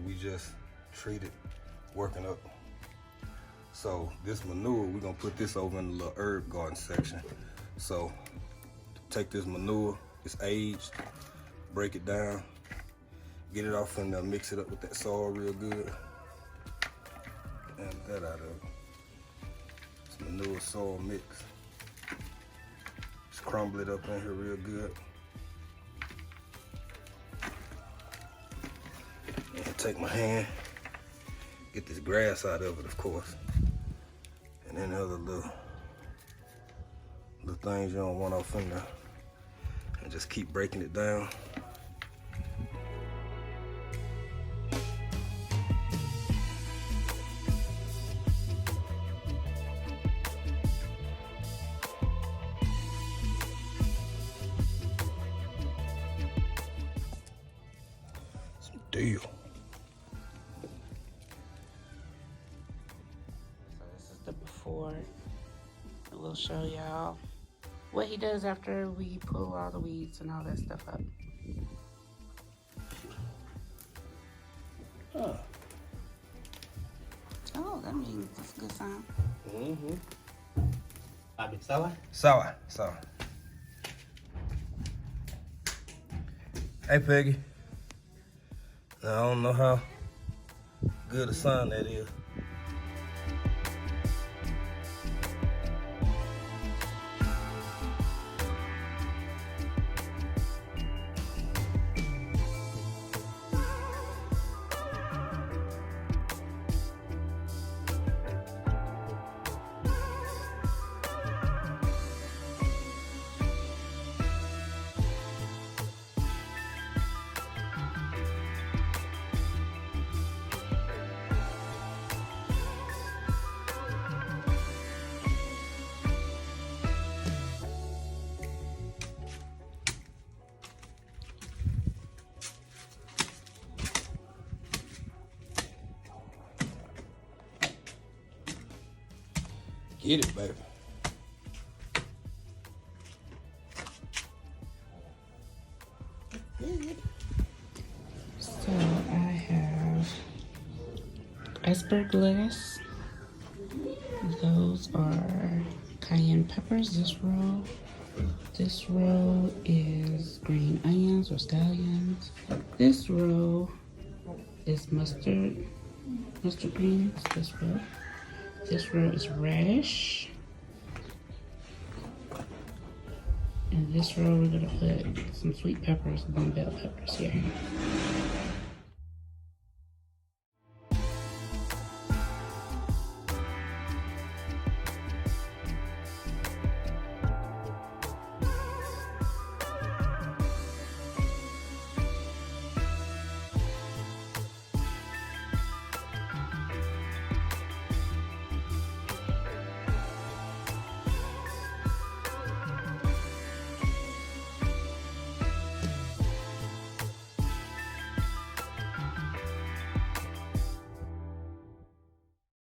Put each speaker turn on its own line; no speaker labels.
we just treated, working up. So this manure, we're gonna put this over in the little herb garden section. So take this manure, it's aged, break it down, get it off and mix it up with that soil real good. And that out of it. It's manure soil mix. Just crumble it up in here real good. And take my hand, get this grass out of it, of course. And then other little things you don't want off in there. And just keep breaking it down. Some deal.
So this is the before. We'll show y'all what he does after we pull all the weeds and all that stuff up.
Huh.
Oh, that means that's a good sign.
Mm-hmm.
Sour?
Sour, sour. Hey, Peggy. Now, I don't know how good a sign that is. Get it, baby.
So I have iceberg lettuce. Those are cayenne peppers. This row is green onions or scallions. This row is mustard greens. This row is radish. And this row we're gonna put some sweet peppers and bell peppers here.